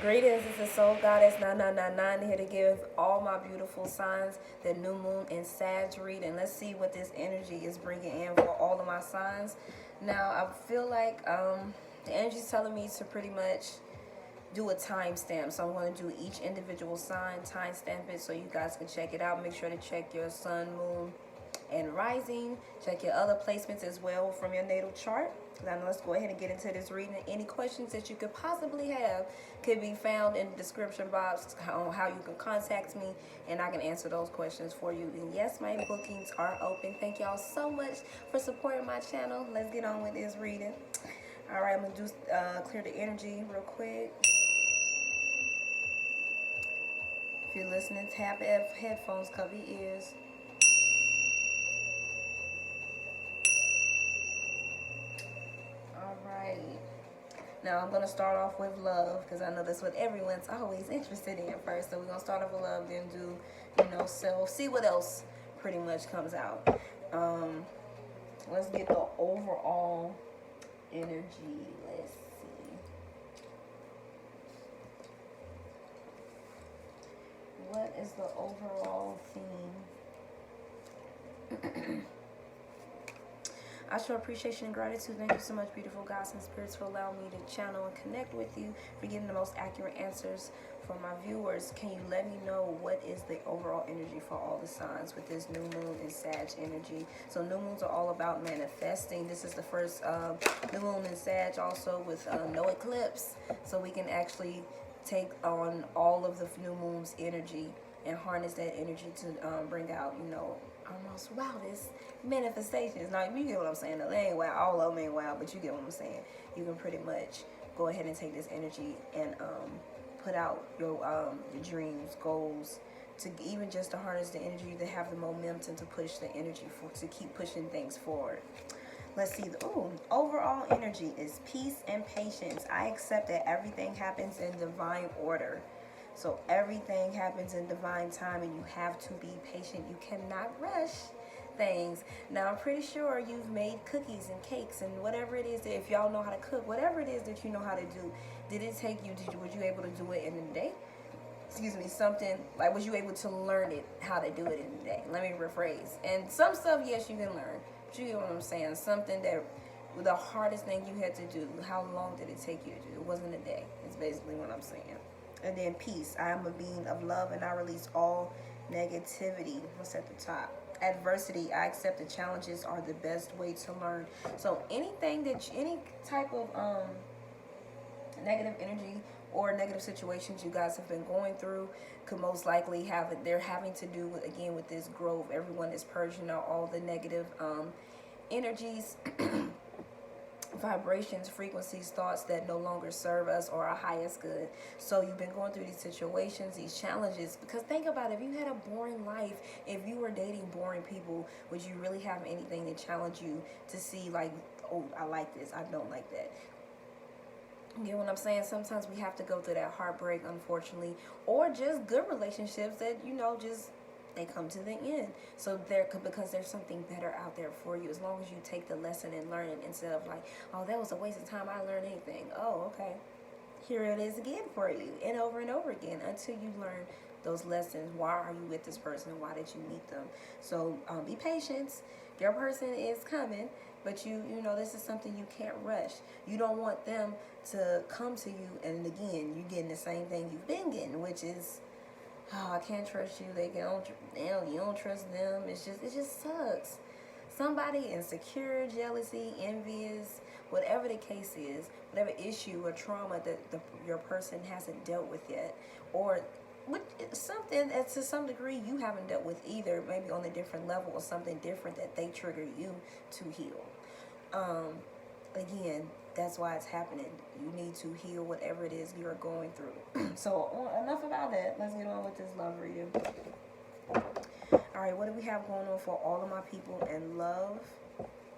Greetings, this is Soul Goddess 9999 here to give all my beautiful signs the new moon in Sag reading. Let's see what this energy is bringing in for all of my signs. Now, I feel like the energy is telling me to pretty much do a timestamp. So I'm going to do each individual sign, timestamp it so you guys can check it out. Make sure to check your sun, moon, and rising. Check your other placements as well from your natal chart. Now let's go ahead and get into this reading. Any questions that you could possibly have could be found in the description box on how you can contact me, and I can answer those questions for you. And yes, my bookings are open. Thank y'all so much for supporting my channel. Let's get on with this reading. All right, I'm gonna do clear the energy real quick. If you're listening, tap headphones, cover your ears. All right. Now I'm gonna start off with love because I know that's what everyone's always interested in first. So we're gonna start off with love, then do, self. See what else pretty much comes out. Let's get the overall energy. Let's see. What is the overall theme? I show appreciation and gratitude. Thank you so much, beautiful gods and spirits, for allowing me to channel and connect with you, for getting the most accurate answers for my viewers. Can you let me know what is the overall energy for all the signs with this new moon and Sag energy? So new moons are all about manifesting. This is the first new moon in Sag, also with no eclipse. So we can actually take on all of the new moon's energy and harness that energy to bring out, almost wildest manifestations. Now, you get what I'm saying. They ain't wild. All of them ain't wild, but you get what I'm saying. You can pretty much go ahead and take this energy and put out your dreams, goals, to even just to harness the energy, to have the momentum to push the energy to keep pushing things forward. Let's see. Overall energy is peace and patience. I accept that everything happens in divine order. So everything happens in divine time, and you have to be patient. You cannot rush things. Now, I'm pretty sure you've made cookies and cakes and whatever it is that, if y'all know how to cook, whatever it is that you know how to do, did it take you, were you able to do it in a day? Excuse me, something like, was you able to learn it, how to do it in a day? Let me rephrase. And some stuff, yes, you can learn. But you get what I'm saying? Something that, the hardest thing you had to do, how long did it take you to do? It wasn't a day. It's basically what I'm saying. And then peace. I am a being of love, and I release all negativity. What's at the top? Adversity. I accept the challenges are the best way to learn. So anything that any type of negative energy or negative situations you guys have been going through could most likely they're having to do with, again, with this growth. Everyone is purging out all the negative energies, vibrations, frequencies, thoughts that no longer serve us or our highest good. So you've been going through these situations, these challenges, because think about it, if you had a boring life, if you were dating boring people, would you really have anything to challenge you to see, like, oh, I like this, I don't like that? You know what I'm saying? Sometimes we have to go through that heartbreak, unfortunately, or just good relationships that, just they come to the end. So because there's something better out there for you, as long as you take the lesson and learn it, instead of like, oh, that was a waste of time, I learned anything. Oh, okay, here it is again for you, and over again, until you learn those lessons. Why are you with this person? Why did you meet them? So be patient. Your person is coming, but you know this is something you can't rush. You don't want them to come to you and again you getting the same thing you've been getting, which is, oh, I can't trust you. You don't trust them. It just sucks. Somebody insecure, jealousy, envious, whatever the case is, whatever issue or trauma that your person hasn't dealt with yet, or something that to some degree you haven't dealt with either, maybe on a different level, or something different that they trigger you to heal. Again, that's why it's happening. You need to heal whatever it is you're going through. So enough about that. Let's get on with this love reading. All right, what do we have going on for all of my people in love?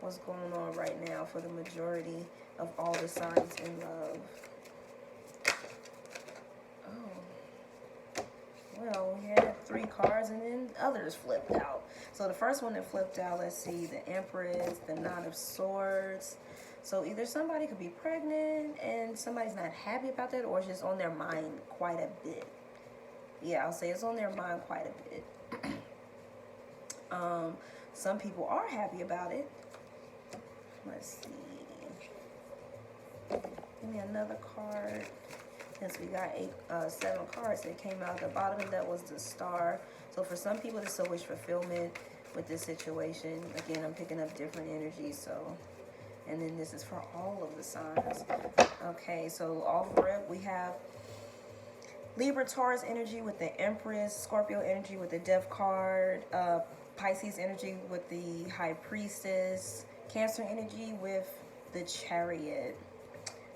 What's going on right now for the majority of all the signs in love? Oh, well, we had 3 cards and then others flipped out. So the first one that flipped out, let's see, the Empress, the Nine of Swords, So either somebody could be pregnant and somebody's not happy about that, or it's just on their mind quite a bit. Yeah, I'll say it's on their mind quite a bit. Some people are happy about it. Let's see. Give me another card. Since we got 7 cards that came out at the bottom, that was the Star. So for some people, this is a wish fulfillment with this situation. Again, I'm picking up different energies. So, and then this is for all of the signs. Okay, so off rip, we have Libra, Taurus energy with the Empress, Scorpio energy with the Death card, Pisces energy with the High Priestess, Cancer energy with the Chariot,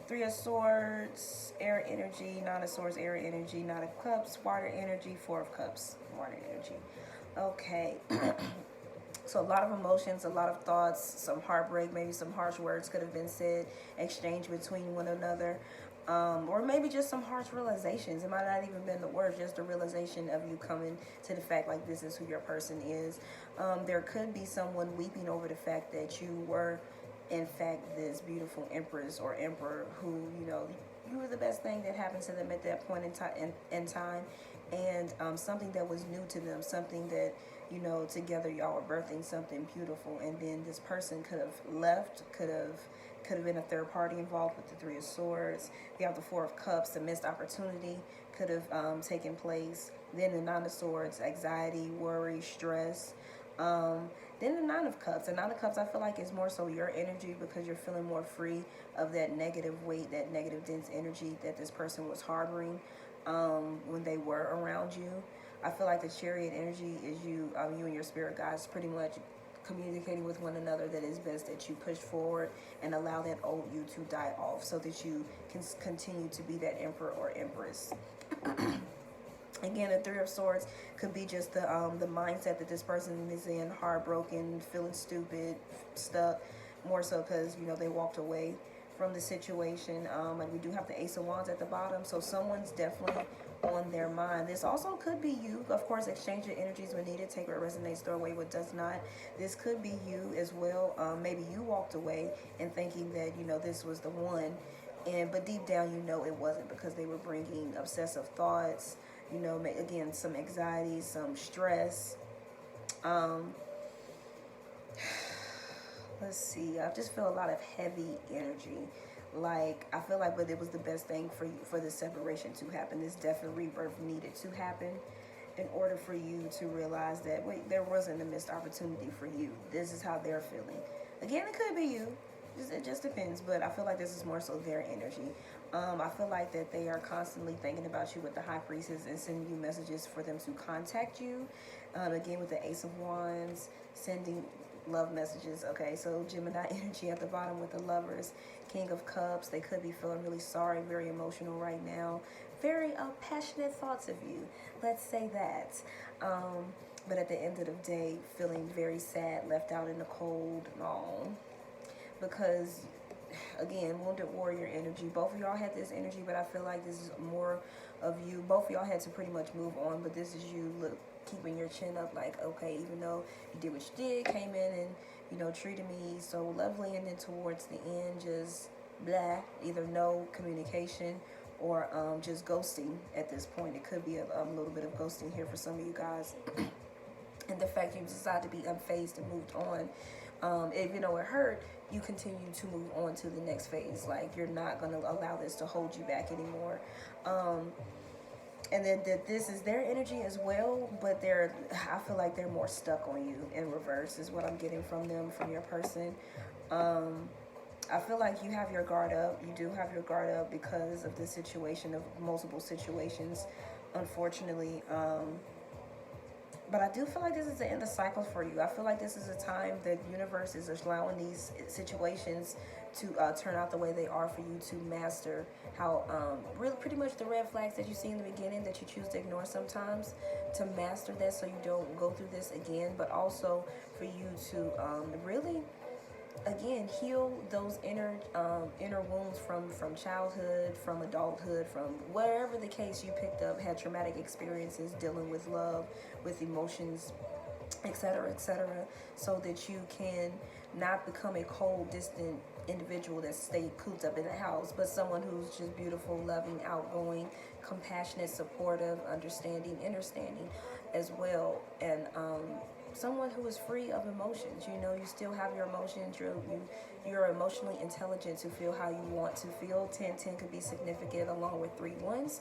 3 of Swords, air energy, 9 of Swords, air energy, 9 of Cups, water energy, 4 of Cups, water energy. Okay. So a lot of emotions, a lot of thoughts, some heartbreak, maybe some harsh words could have been said, exchanged between one another. Or maybe just some harsh realizations. It might not even been the words, just a realization of you coming to the fact like this is who your person is. There could be someone weeping over the fact that you were in fact this beautiful empress or emperor who, you know, you were the best thing that happened to them at that point in time, and something that was new to them, something that, you know, together y'all were birthing something beautiful, and then this person could have left, could have been a third party involved with the 3 of Swords. We have the 4 of Cups, the missed opportunity could have taken place. Then the 9 of Swords, anxiety, worry, stress. Then the 9 of Cups. The 9 of Cups, I feel like is more so your energy because you're feeling more free of that negative weight, that negative dense energy that this person was harboring when they were around you. I feel like the Chariot energy is you and your spirit guides pretty much communicating with one another that it's best that you push forward and allow that old you to die off so that you can continue to be that emperor or empress. Again, the 3 of Swords could be just the mindset that this person is in, heartbroken, feeling stupid, stuck, more so because, you know, they walked away from the situation. And we do have the Ace of Wands at the bottom, so someone's definitely on their mind. This also could be you. Of course, exchange your energies when needed. Take what resonates, throw away what does not. This could be you as well. Maybe you walked away and thinking that, you know, this was the one, but deep down you know it wasn't because they were bringing obsessive thoughts, you know, again, some anxiety, some stress. Let's see. I just feel a lot of heavy energy. Like, I feel like, but it was the best thing for you, for this separation to happen. This death and rebirth needed to happen in order for you to realize that, wait, there wasn't a missed opportunity for you. This is how they're feeling. Again, it could be you. It just depends, but I feel like this is more so their energy. I feel like that they are constantly thinking about you with the High Priestess and sending you messages for them to contact you. Again, with the Ace of Wands, sending love messages. Okay, so Gemini energy at the bottom with the Lovers, King of Cups. They could be feeling really sorry, very emotional right now, very passionate thoughts of you. Let's say that. But at the end of the day, feeling very sad, left out in the cold and all. Because, again, Wounded Warrior energy. Both of y'all had this energy, but I feel like this is more of you. Both of y'all had to pretty much move on, but this is you keeping your chin up like, okay, even though you did what you did, came in and, you know, treated me so lovely, and then towards the end, just blah, either no communication or just ghosting at this point. It could be a little bit of ghosting here for some of you guys. And the fact you decide to be unfazed and moved on, even though it hurt, you continue to move on to the next phase. Like, you're not going to allow this to hold you back anymore. And then that this is their energy as well, but I feel like they're more stuck on you in reverse is what I'm getting from them, from your person. I feel like you have your guard up. You do have your guard up because of the situation, of multiple situations, unfortunately. But I do feel like this is the end of cycles for you. I feel like this is a time that the universe is allowing these situations to turn out the way they are for you to master how, really pretty much the red flags that you see in the beginning that you choose to ignore sometimes, to master that so you don't go through this again, but also for you to really, again, heal those inner wounds from childhood, from adulthood, from wherever the case you picked up, had traumatic experiences dealing with love, with emotions, etc., so that you can not become a cold, distant individual that stayed cooped up in the house, but someone who's just beautiful, loving, outgoing, compassionate, supportive, understanding, understanding as well. And someone who is free of emotions. You know, you still have your emotions. You're emotionally intelligent to feel how you want to feel. 10-10 could be significant along with 3-1s.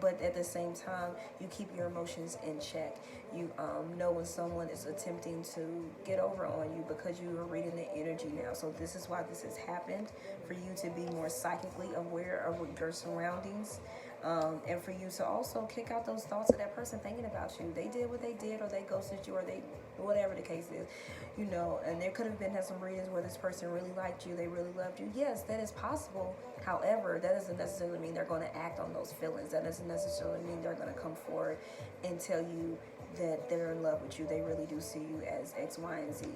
But at the same time, you keep your emotions in check. You know when someone is attempting to get over on you because you are reading the energy now. So this is why this has happened, for you to be more psychically aware of your surroundings. And for you to also kick out those thoughts of that person thinking about you. They did what they did, or they ghosted you, or they, whatever the case is, you know. And there could have been some reasons where this person really liked you, they really loved you. Yes, that is possible. However, that doesn't necessarily mean they're going to act on those feelings. That doesn't necessarily mean they're going to come forward and tell you that they're in love with you. They really do see you as X, Y, and Z.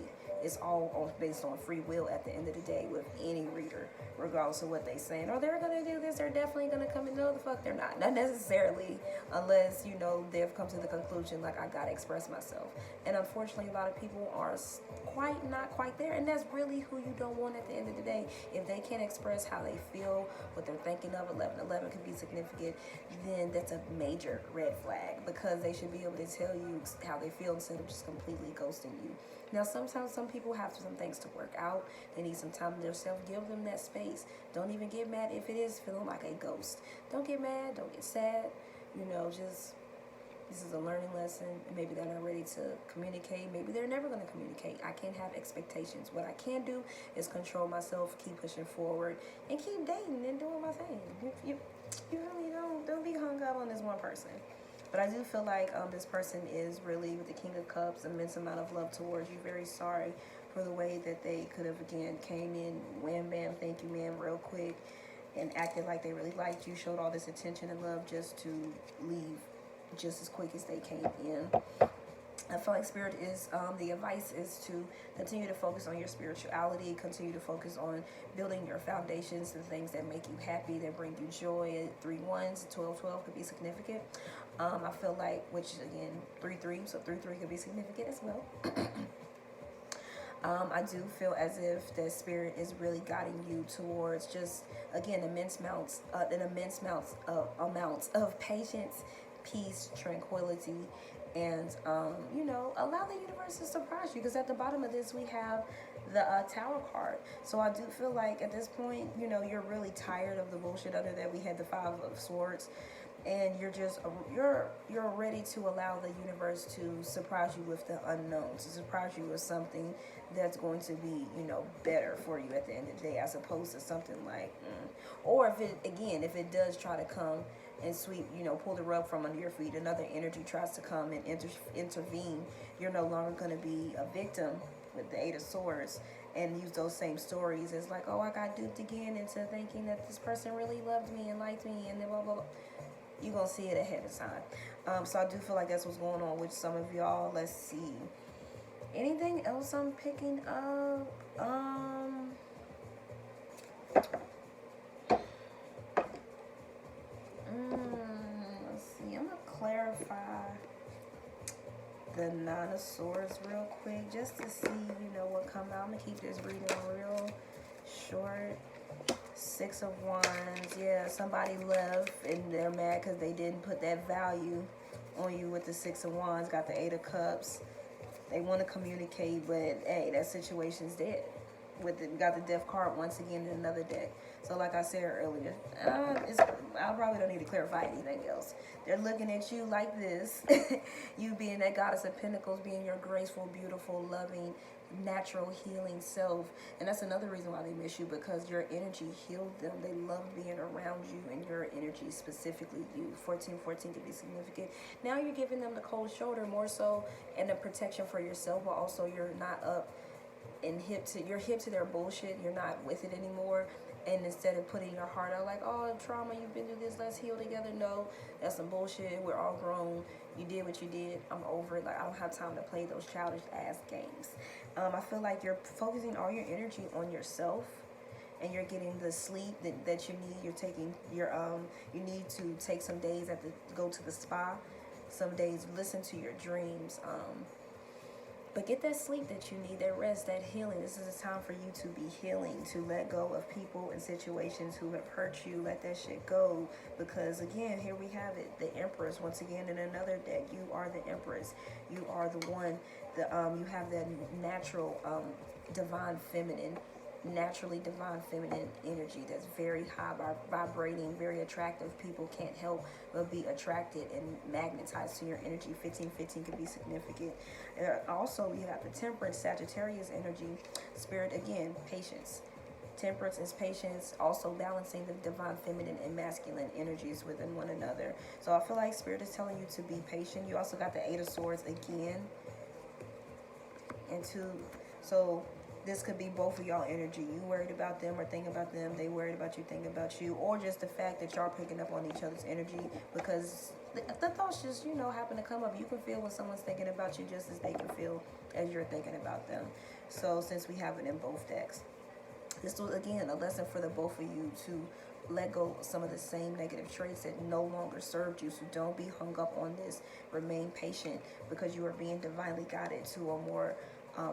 It's all based on free will at the end of the day with any reader, regardless of what they're saying. Oh, they're going to do this, they're definitely going to come and no, the fuck they're not. Not necessarily, unless, you know, they've come to the conclusion, like, I got to express myself. And unfortunately, a lot of people are not quite there. And that's really who you don't want at the end of the day. If they can't express how they feel, what they're thinking of, 11-11 could be significant, then that's a major red flag, because they should be able to tell you how they feel instead of just completely ghosting you. Now, sometimes some people have some things to work out. They need some time to themselves. Give them that space. Don't even get mad if it is feeling like a ghost. Don't get mad. Don't get sad. You know, just, this is a learning lesson. Maybe they're not ready to communicate. Maybe they're never going to communicate. I can't have expectations. What I can do is control myself, keep pushing forward, and keep dating and doing my thing. You really don't be hung up on this one person. But I do feel like this person is really, with the King of Cups, immense amount of love towards you. Very sorry for the way that they could have, again, came in, wham, bam, thank you, ma'am, real quick, and acted like they really liked you, showed all this attention and love just to leave just as quick as they came in. I feel like Spirit is, the advice is to continue to focus on your spirituality, continue to focus on building your foundations, the things that make you happy, that bring you joy. 3-1s, 12-12 could be significant. I feel like, which again, 3-3, so 3-3 could be significant as well. I do feel as if the Spirit is really guiding you towards just, again, immense amounts of patience, peace, tranquility, and you know, allow the universe to surprise you, because at the bottom of this we have the Tower card. So I do feel like at this point, you know, you're really tired of the bullshit. Under that, we had the 5 of Swords, and you're just you're ready to allow the universe to surprise you with the unknown, to surprise you with something that's going to be, you know, better for you at the end of the day, as opposed to something like or if it does try to come and sweep, you know, pull the rug from under your feet, another energy tries to come and intervene, you're no longer going to be a victim with the 8 of Swords and use those same stories as like, oh, I got duped again into thinking that this person really loved me and liked me, and then blah, blah, blah. You're going to see it ahead of time. So I do feel like that's what's going on with some of y'all. Let's see. Anything else I'm picking up? Let's see. I'm going to clarify the 9 of Swords real quick, just to see, you know, what come out. I'm going to keep this reading real short. 6 of Wands. Yeah, somebody left and they're mad because they didn't put that value on you with the 6 of Wands. Got the 8 of Cups. They want to communicate, but hey, that situation's dead. Got the Death card once again in another deck. So like I said earlier, I probably don't need to clarify anything else. They're looking at you like this. You being that Goddess of Pentacles, being your graceful, beautiful, loving, natural, healing self. And that's another reason why they miss you, because your energy healed them. They love being around you, and your energy, specifically you. 14-14 could be significant. Now you're giving them the cold shoulder more so, and the protection for yourself, but also you're not up and you're hip to their bullshit. You're not with it anymore. And instead of putting your heart out like, oh, trauma, you've been through this, let's heal together. No, that's some bullshit. We're all grown. You did what you did. I'm over it. Like, I don't have time to play those childish ass games. I feel like you're focusing all your energy on yourself, and you're getting the sleep that you need. You're taking your you need to take some days go to the spa. Some days listen to your dreams. But get that sleep that you need, that rest, that healing. This is a time for you to be healing, to let go of people and situations who have hurt you. Let that shit go. Because again, here we have it. The Empress, once again, in another deck. You are the Empress. You are the one. You have that natural, divine feminine, naturally divine feminine energy that's very high vibrating, very attractive. People can't help but be attracted and magnetized to your energy. 1515 could be significant. Also, we have the Temperance, Sagittarius energy. Spirit, again, patience. Temperance is patience, also balancing the divine feminine and masculine energies within one another. So I feel like Spirit is telling you to be patient. You also got the Eight of Swords again. And so this could be both of y'all energy. You worried about them or thinking about them. They worried about you, thinking about you. Or just the fact that y'all picking up on each other's energy because the thoughts just, happen to come up. You can feel when someone's thinking about you just as they can feel as you're thinking about them. So since we have it in both decks, this was, again, a lesson for the both of you to let go of some of the same negative traits that no longer served you. So don't be hung up on this. Remain patient because you are being divinely guided to a more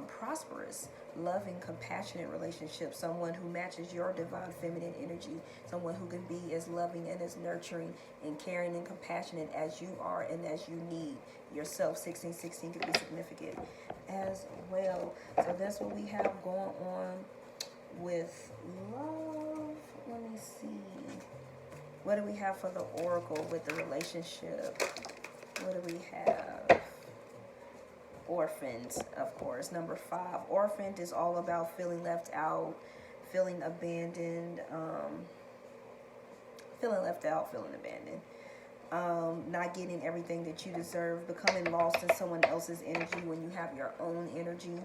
prosperous, loving, compassionate relationship. Someone who matches your divine feminine energy. Someone who can be as loving and as nurturing and caring and compassionate as you are and as you need yourself. 1616 could be significant as well. So that's what we have going on with love. Let me see. What do we have for the oracle with the relationship? What do we have? Orphaned, of course. Number 5. Orphaned is all about feeling left out, feeling abandoned, feeling left out, feeling abandoned, not getting everything that you deserve, becoming lost in someone else's energy when you have your own energy.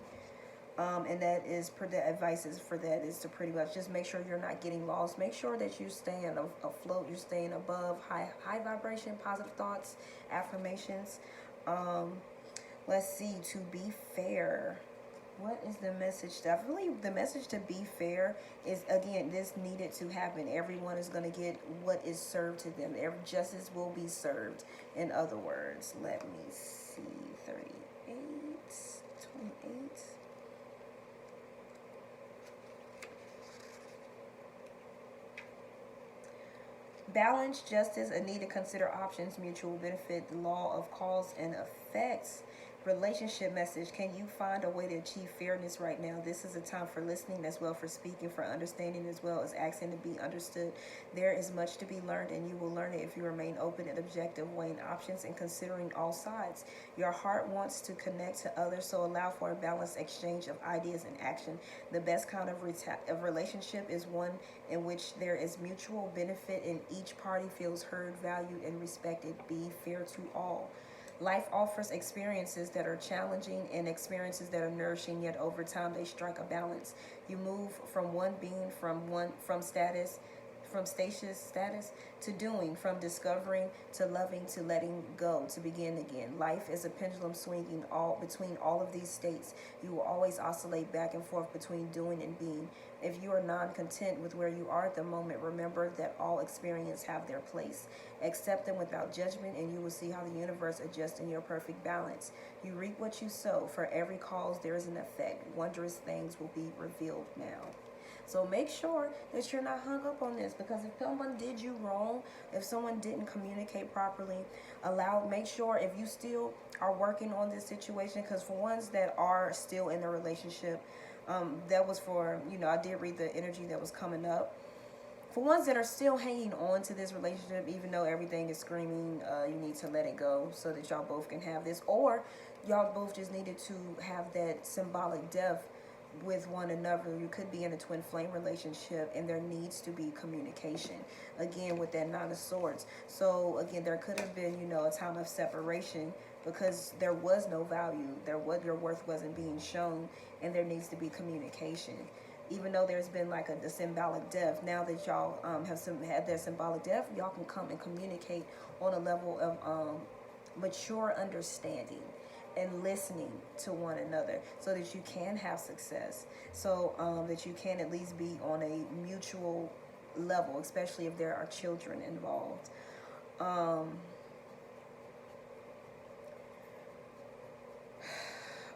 And that is, the advice is for that is to pretty much just make sure you're not getting lost. Make sure that you're staying afloat, you're staying above, high vibration, positive thoughts, affirmations. Let's see, to be fair. What is the message? Definitely the message to be fair is, again, this needed to happen. Everyone is going to get what is served to them. Justice will be served. In other words, let me see, 38, 28. Balance, justice, a need to consider options, mutual benefit, the law of cause and effects. Relationship message, can you find a way to achieve fairness right now? This is a time for listening as well, for speaking, for understanding as well as asking to be understood. There is much to be learned, and you will learn it if you remain open and objective, weighing options and considering all sides. Your heart wants to connect to others, so allow for a balanced exchange of ideas and action. The best kind of relationship is one in which there is mutual benefit and each party feels heard, valued, and respected. Be fair to all. Life offers experiences that are challenging and experiences that are nourishing, yet over time they strike a balance. You move from one being, from status status to doing, from discovering to loving to letting go, to begin again. Life is a pendulum swinging between all of these states. You will always oscillate back and forth between doing and being. If you are non-content with where you are at the moment, remember that all experiences have their place. Accept them without judgment, and you will see how the universe adjusts in your perfect balance. You reap what you sow. For every cause, there is an effect. Wondrous things will be revealed now. So make sure that you're not hung up on this, because if someone did you wrong, if someone didn't communicate properly, make sure if you still are working on this situation, because for ones that are still in the relationship, that was for, I did read the energy that was coming up. For ones that are still hanging on to this relationship, even though everything is screaming, you need to let it go so that y'all both can have this. Or y'all both just needed to have that symbolic death with one another. You could be in a twin flame relationship, and there needs to be communication. Again, with that Nine of Swords. So again, there could have been, a time of separation because there was no value. Your worth wasn't being shown, and there needs to be communication. Even though there's been like a symbolic death, now that y'all had that symbolic death, y'all can come and communicate on a level of mature understanding and listening to one another, so that you can have success, so that you can at least be on a mutual level, especially if there are children involved.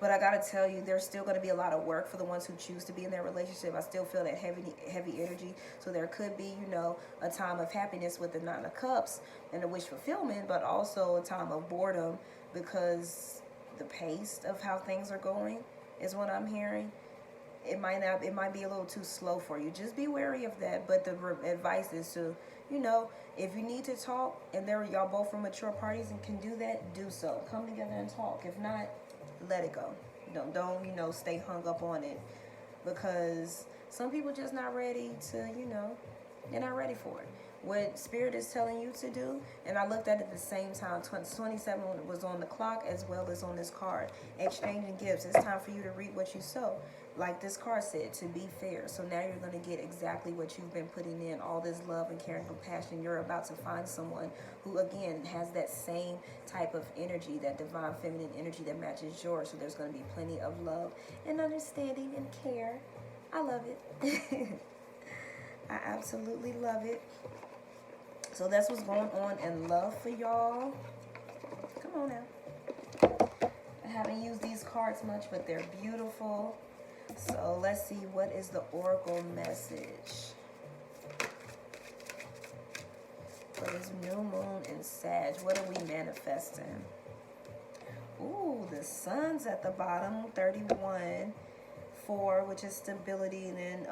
But I gotta tell you, there's still gonna be a lot of work for the ones who choose to be in their relationship. I still feel that heavy energy. So there could be, you know, a time of happiness with the Nine of Cups and the wish fulfillment, but also a time of boredom because the pace of how things are going is what I'm hearing. It might be a little too slow for you. Just be wary of that. But the advice is to, you know, if you need to talk and y'all both from mature parties and can do that, do so. Come together and talk. If not, let it go. Don't you know, stay hung up on it, because some people just not ready to, you know, they're not ready for it. What Spirit is telling you to do, and I looked at it at the same time, 27 was on the clock as well as on this card. Exchanging gifts. It's time for you to reap what you sow. Like this card said, to be fair. So now you're going to get exactly what you've been putting in, all this love and care and compassion. You're about to find someone who, again, has that same type of energy, that divine feminine energy that matches yours. So there's going to be plenty of love and understanding and care. I love it. I absolutely love it. So that's what's going on in love for y'all. Come on now. I haven't used these cards much, but they're beautiful. So let's see, what is the oracle message for this new moon in Sag? What are we manifesting? Ooh, the sun's at the bottom, 31, 4, which is stability, and then,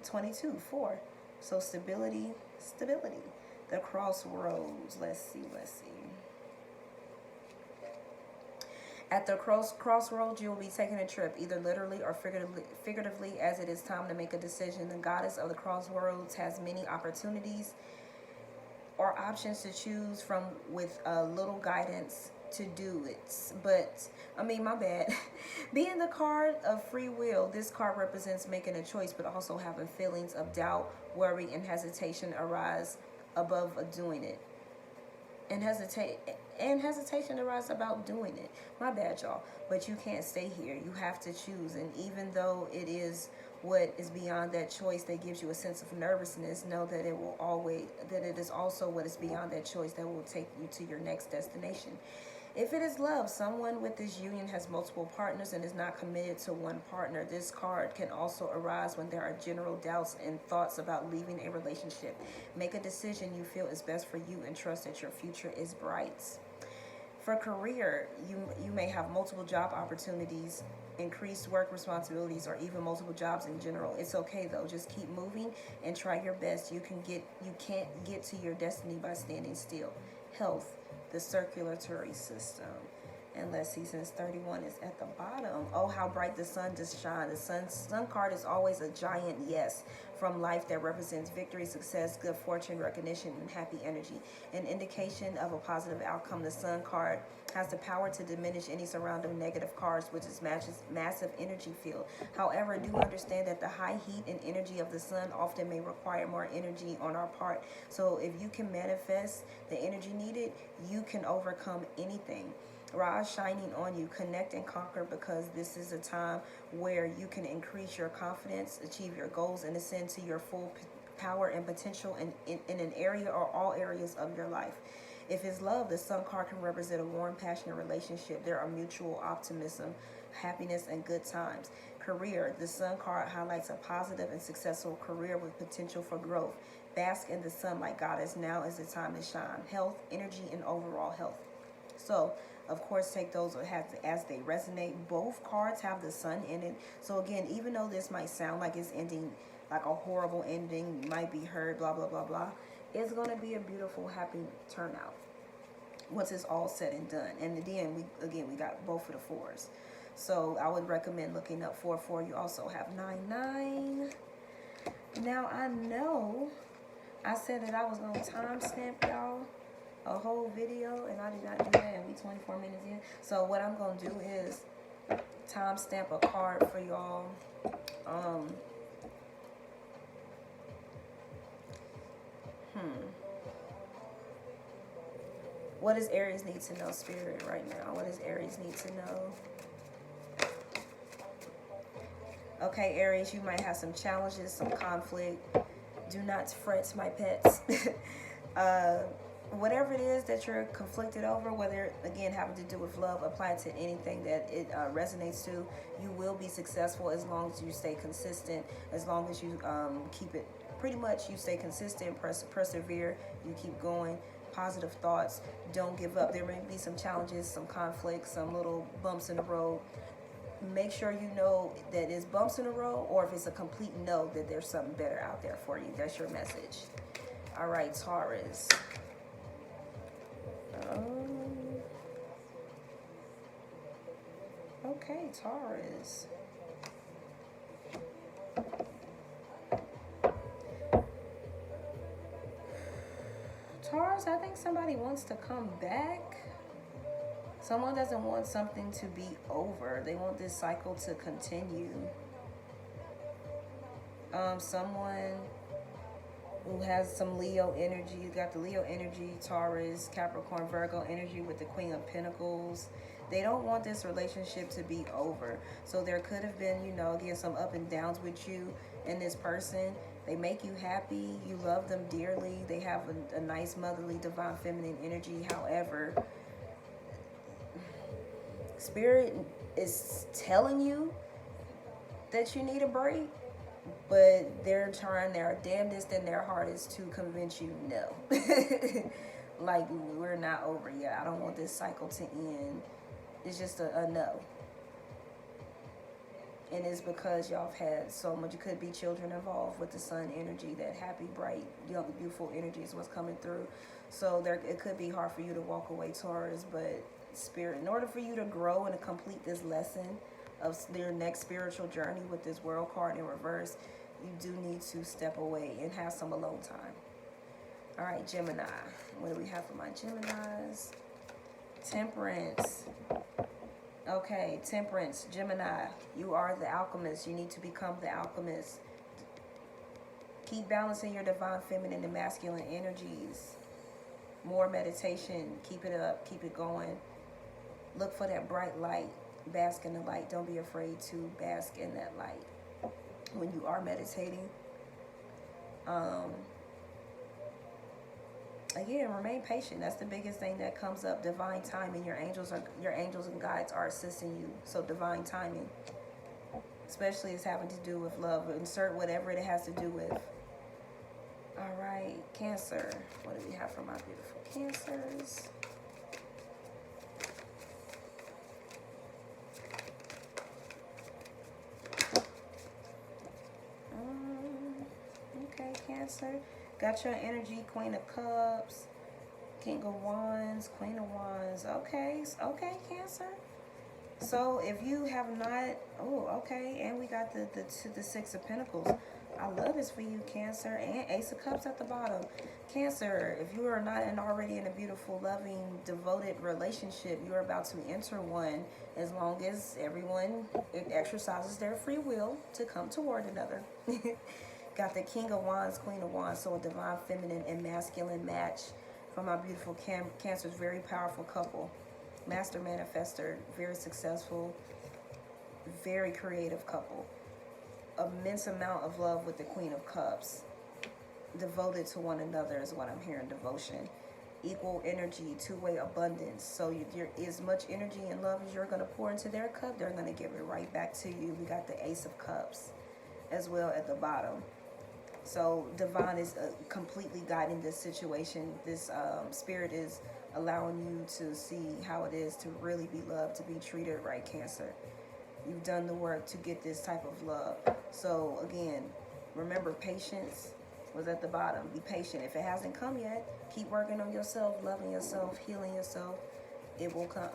22, 4. So stability. The crossroads. Let's see. At the crossroads, you will be taking a trip, either literally or figuratively, as it is time to make a decision. The goddess of the crossroads has many opportunities or options to choose from, with a little guidance to do it. But, my bad. Being the card of free will, this card represents making a choice, but also having feelings of doubt, worry, and hesitation arise above doing it. And hesitation arises about doing it. My bad, y'all. But you can't stay here. You have to choose. And even though it is what is beyond that choice that gives you a sense of nervousness, know that it is also what is beyond that choice that will take you to your next destination. If it is love, someone with this union has multiple partners and is not committed to one partner. This card can also arise when there are general doubts and thoughts about leaving a relationship. Make a decision you feel is best for you and trust that your future is bright. For career, you may have multiple job opportunities, increased work responsibilities, or even multiple jobs in general. It's okay though. Just keep moving and try your best. You can't get to your destiny by standing still. Health. The circulatory system. And let's see, since 31 is at the bottom. Oh, how bright the sun does shine. The sun card is always a giant yes from life that represents victory, success, good fortune, recognition, and happy energy. An indication of a positive outcome. The sun card has the power to diminish any surrounding negative cards, which is massive energy field. However, do understand that the high heat and energy of the sun often may require more energy on our part. So if you can manifest the energy needed, you can overcome anything. Ra is shining on you. Connect and conquer, because this is a time where you can increase your confidence, achieve your goals, and ascend to your full power and potential in an area or all areas of your life. If it's love, the sun card can represent a warm, passionate relationship. There are mutual optimism, happiness, and good times. Career, the sun card highlights a positive and successful career with potential for growth. Bask in the sunlight, goddess. Now is the time to shine. Health, energy, and overall health. So, of course, take those as they resonate. Both cards have the sun in it. So again, even though this might sound like it's ending like a horrible ending, you might be heard, blah, blah, blah, blah, it's going to be a beautiful, happy turnout once it's all said and done. And then, we got both of the fours. So I would recommend looking up 4. You also have 9. Now, I know I said that I was going to timestamp y'all a whole video, and I did not do that, and we 24 minutes in. So what I'm going to do is timestamp a card for y'all. What does Aries need to know, Spirit, right now? What does Aries need to know? Okay, Aries, you might have some challenges, some conflict. Do not fret, my pets. whatever it is that you're conflicted over, whether again having to do with love, apply it to anything that it resonates to, you will be successful as long as you stay consistent, as long as you keep it, pretty much you stay consistent, persevere, you keep going, positive thoughts, don't give up. There may be some challenges, some conflicts, some little bumps in the road. Make sure you know that it's bumps in the road, or if it's a complete no, that there's something better out there for you. That's your message. All right, Taurus. Okay, Taurus. Taurus, I think somebody wants to come back. Someone doesn't want something to be over. They want this cycle to continue. Someone who has some Leo energy. You got the Leo energy, Taurus, Capricorn, Virgo energy with the Queen of Pentacles. They don't want this relationship to be over. So there could have been, you know, again, some up and downs with you and this person. They make you happy. You love them dearly. They have a nice motherly, divine, feminine energy. However, Spirit is telling you that you need a break, but they're trying their damnedest and their hardest to convince you no. Like, we're not over yet. I don't want this cycle to end. It's just a no. And it's because y'all have had so much. It could be children involved with the sun energy. That happy, bright, young, beautiful energy is what's coming through. So it could be hard for you to walk away, Taurus, but Spirit, in order for you to grow and to complete this lesson of your next spiritual journey with this World card in reverse, you do need to step away and have some alone time. All right, Gemini. What do we have for my Geminis? Temperance. Okay, Temperance, Gemini. You are the alchemist. You need to become the alchemist. Keep balancing your divine feminine and masculine energies. More meditation. Keep it up. Keep it going. Look for that bright light. Bask in the light. Don't be afraid to bask in that light when you are meditating. Again, remain patient. That's the biggest thing that comes up. Divine timing. Your angels and guides are assisting you. So divine timing, especially is having to do with love. Insert whatever it has to do with. All right, Cancer. What do we have for my beautiful Cancers? Okay, Cancer. Got your energy, Queen of Cups, King of Wands, Queen of Wands. Okay, Cancer. So if you have not, and we got the Six of Pentacles. I love this for you, Cancer, and Ace of Cups at the bottom. Cancer, if you are not already in a beautiful, loving, devoted relationship, you're about to enter one, as long as everyone exercises their free will to come toward another. Got the King of Wands, Queen of Wands, so a divine feminine and masculine match for my beautiful Cancers. Very powerful couple. Master manifester, very successful, very creative couple. Immense amount of love with the Queen of Cups. Devoted to one another is what I'm hearing, devotion. Equal energy, two-way abundance. So you're as much energy and love as you're going to pour into their cup, they're going to give it right back to you. We got the Ace of Cups as well at the bottom. So divine is completely guiding this situation. This Spirit is allowing you to see how it is to really be loved, to be treated right, Cancer. You've done the work to get this type of love. So again, remember, patience was at the bottom. Be patient. If it hasn't come yet, keep working on yourself, loving yourself, healing yourself. It will come.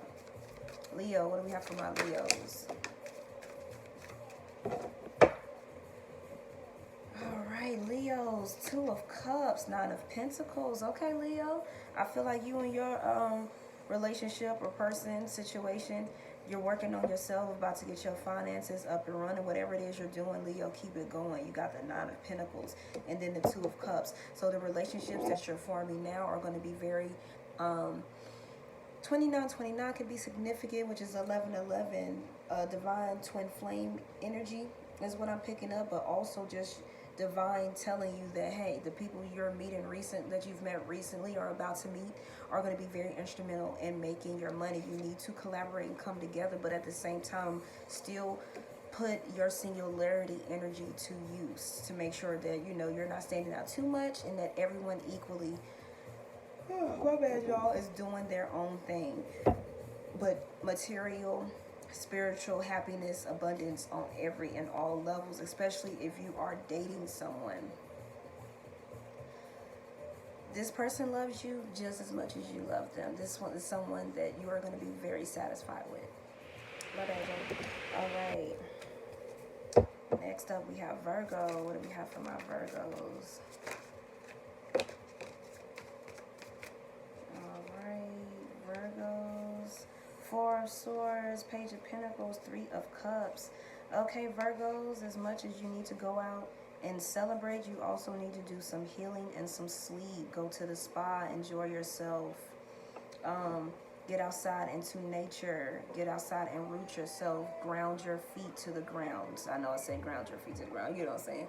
Leo, what do we have for my Leos? All right, Leos, Two of Cups, Nine of Pentacles. Okay, Leo, I feel like you and your relationship or person, situation, you're working on yourself, about to get your finances up and running. Whatever it is you're doing, Leo, keep it going. You got the Nine of Pentacles and then the Two of Cups. So the relationships that you're forming now are going to be very 29-29 could be significant, which is 11-11. Divine twin flame energy is what I'm picking up, but also just divine telling you that, hey, the people you're meeting that you've met recently or about to meet are going to be very instrumental in making your money. You need to collaborate and come together, but at the same time, still put your singularity energy to use to make sure that, you know, you're not standing out too much and that everyone equally, my bad, y'all, is doing their own thing. But material, spiritual happiness, abundance on every and all levels, especially if you are dating someone. This person loves you just as much as you love them. This one is someone that you are going to be very satisfied with. My bad, y'all. All right. Next up, we have Virgo. What do we have for my Virgos? All right, Virgos. Four of Swords, Page of Pentacles, Three of Cups. Okay, Virgos, as much as you need to go out and celebrate, you also need to do some healing and some sleep. Go to the spa, enjoy yourself. Get outside into nature. Get outside and root yourself. Ground your feet to the ground. I know I said ground your feet to the ground. You know what I'm saying?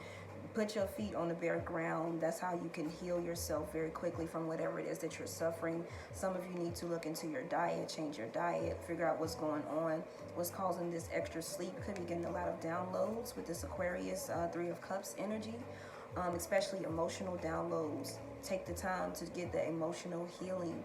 Put your feet on the bare ground. That's how you can heal yourself very quickly from whatever it is that you're suffering. Some of you need to look into your diet, change your diet, figure out what's going on, what's causing this extra sleep. Could be getting a lot of downloads with this Aquarius Three of Cups energy, especially emotional downloads. Take the time to get the emotional healing.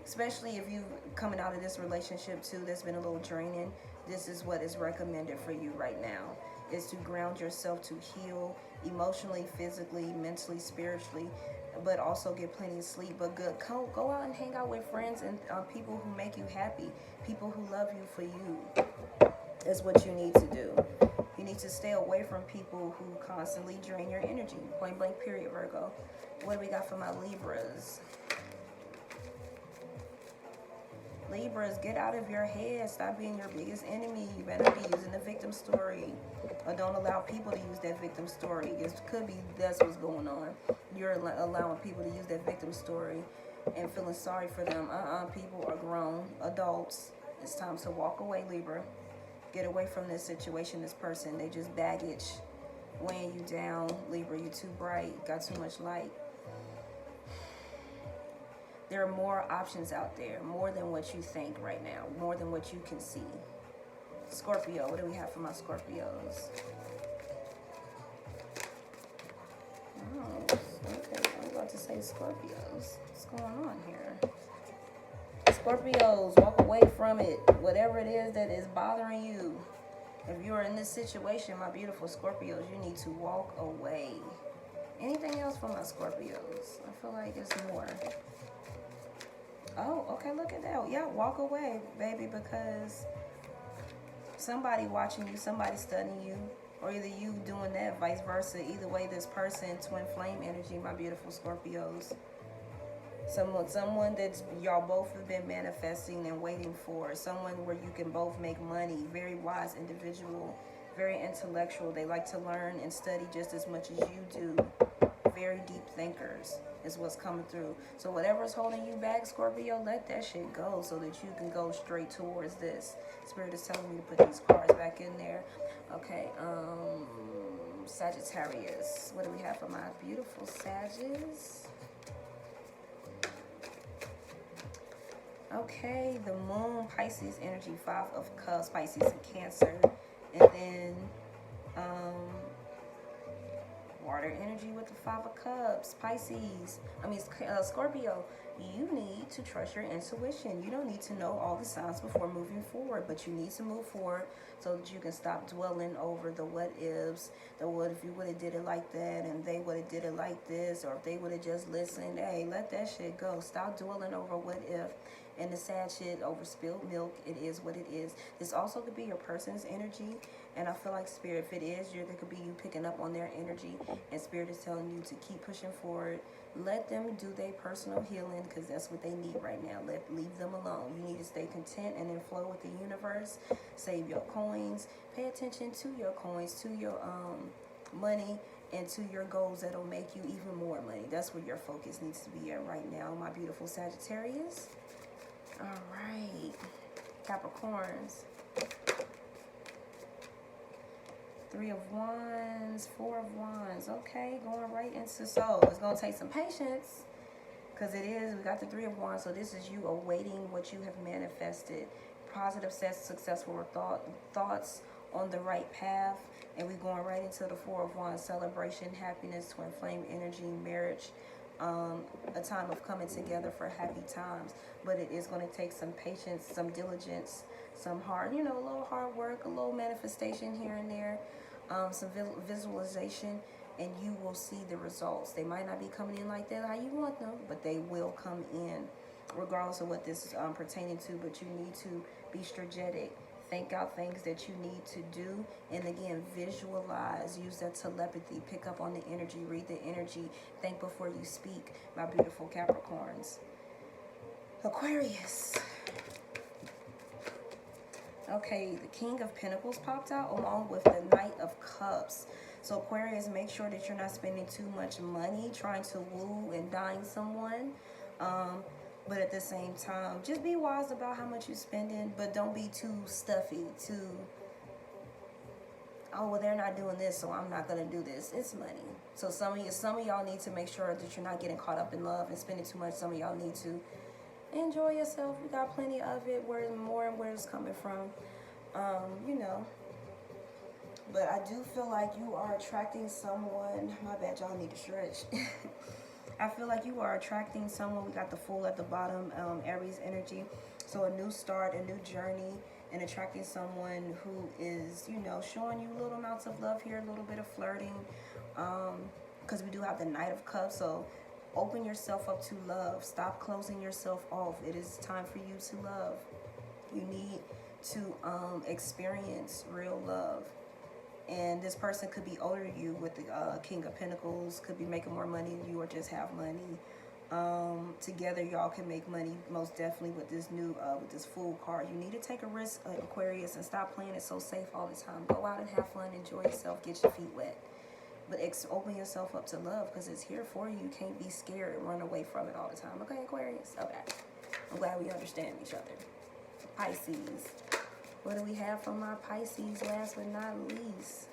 Especially if you coming out of this relationship too that's been a little draining, this is what is recommended for you right now, is to ground yourself, to heal emotionally, physically, mentally, spiritually, but also get plenty of sleep. But go out and hang out with friends and people who make you happy, people who love you for you, is what you need to do. You need to stay away from people who constantly drain your energy. Point blank period, Virgo. What do we got for my Libras? Libras, get out of your head. Stop being your biggest enemy. You better be using the victim story. Or don't allow people to use that victim story. It could be that's what's going on. You're allowing people to use that victim story and feeling sorry for them. People are grown adults. It's time to walk away, Libra. Get away from this situation, this person. They just baggage, weighing you down. Libra, you're too bright. Got too much light. There are more options out there, more than what you think right now, more than what you can see. Scorpio, what do we have for my Scorpios? Oh, okay, I'm about to say Scorpios. What's going on here? Scorpios, walk away from it. Whatever it is that is bothering you. If you are in this situation, my beautiful Scorpios, you need to walk away. Anything else for my Scorpios? I feel like there's more. Oh, okay, look at that. Yeah, walk away, baby, because somebody watching you, somebody studying you, or either you doing that, vice versa. Either way, this person, twin flame energy, my beautiful Scorpios. Someone that y'all both have been manifesting and waiting for. Someone where you can both make money. Very wise individual, very intellectual. They like to learn and study just as much as you do. Very deep thinkers is what's coming through. So whatever's holding you back, Scorpio, let that shit go so that you can go straight towards this. Spirit is telling me to put these cards back in there. Okay, Sagittarius. What do we have for my beautiful Sagittarius? Okay, the moon, Pisces energy, Five of Cups, Pisces and Cancer. And then water energy with the Five of Cups, Scorpio. You need to trust your intuition. You don't need to know all the signs before moving forward, but you need to move forward so that you can stop dwelling over the what ifs, the what if you would have did it like that and they would have did it like this, or if they would have just listened. Hey, let that shit go. Stop dwelling over what if and the sad shit over spilled milk. It is what it is. This also could be your person's energy, and I feel like Spirit, if it is, that could be you picking up on their energy, and Spirit is telling you to keep pushing forward. Let them do their personal healing, because that's what they need right now. Leave them alone. You need to stay content and in flow with the universe. Save your coins. Pay attention to your coins, to your money, and to your goals that'll make you even more money. That's where your focus needs to be at right now, my beautiful Sagittarius. All right, Capricorns. Three of Wands, Four of Wands. Okay, going right into soul. It's going to take some patience because it is. We got the Three of Wands. So this is you awaiting what you have manifested. Positive, successful thoughts on the right path. And we're going right into the Four of Wands. Celebration, happiness, twin flame energy, marriage. A time of coming together for happy times. But it is going to take some patience, some diligence, some hard, a little hard work, a little manifestation here and there. Some visualization, and you will see the results. They might not be coming in like that how you want them, but they will come in regardless of what this is pertaining to. But you need to be strategic, think out things that you need to do, and again, visualize, use that telepathy, pick up on the energy, read the energy, think before you speak, my beautiful Capricorns. Aquarius. Okay, the King of Pentacles popped out along with the Knight of Cups. So Aquarius, make sure that you're not spending too much money trying to woo and dine someone. But at the same time, just be wise about how much you're spending, but don't be too stuffy, oh, well, they're not doing this, so I'm not going to do this. It's money. So some of y'all need to make sure that you're not getting caught up in love and spending too much. Some of y'all need to enjoy yourself. You got plenty of it, where it's coming from, But I do feel like you are attracting someone. My bad, y'all need to stretch. I feel like you are attracting someone. We got the Fool at the bottom, Aries energy. So a new start, a new journey, and attracting someone who is, showing you little amounts of love here, a little bit of flirting. Because we do have the Knight of Cups. So open yourself up to love. Stop closing yourself off. It is time for you to love. You need to experience real love. And this person could be older than you with the King of Pentacles, could be making more money than you or just have money. Together, y'all can make money most definitely with this new, with this Fool card. You need to take a risk, Aquarius, and stop playing it so safe all the time. Go out and have fun, enjoy yourself, get your feet wet. But open yourself up to love because it's here for you. You can't be scared and run away from it all the time. Okay, Aquarius? Okay. I'm glad we understand each other. Pisces. What do we have from my Pisces, last but not least?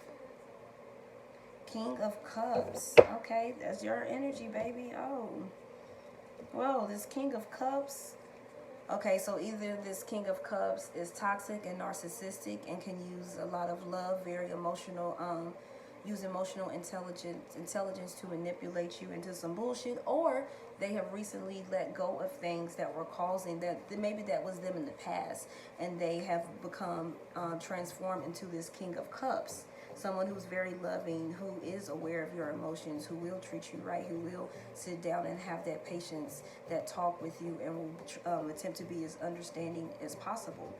King of Cups. Okay, that's your energy, baby. Oh. Whoa, this King of Cups. Okay, so either this King of Cups is toxic and narcissistic and can use a lot of love, very emotional, use emotional intelligence to manipulate you into some bullshit, or they have recently let go of things that were causing that, maybe that was them in the past, and they have become transformed into this King of Cups. Someone who's very loving, who is aware of your emotions, who will treat you right, who will sit down and have that patience, that talk with you, and will attempt to be as understanding as possible.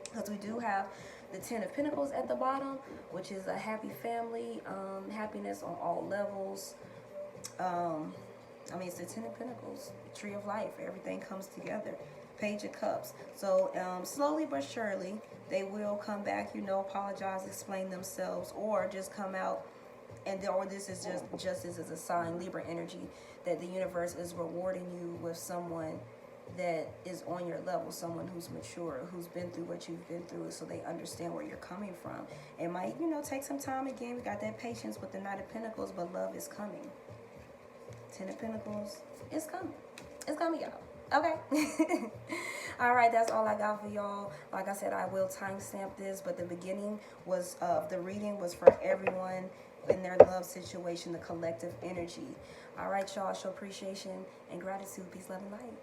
Because we do have the Ten of Pentacles at the bottom, which is a happy family, happiness on all levels. It's the Ten of Pentacles, Tree of Life. Everything comes together. Page of Cups. So slowly but surely, they will come back, apologize, explain themselves, or just come out, or this is just as a sign, Libra energy, that the universe is rewarding you with someone that is on your level, someone who's mature, who's been through what you've been through, so they understand where you're coming from. It might, take some time. Again, we got that patience with the Knight of Pentacles, but love is coming. Ten of Pentacles, it's coming. It's coming, y'all. Okay. All right, that's all I got for y'all. Like I said, I will timestamp this, but the beginning was the reading was for everyone in their love situation, the collective energy. All right, y'all. Show appreciation and gratitude. Peace, love, and light.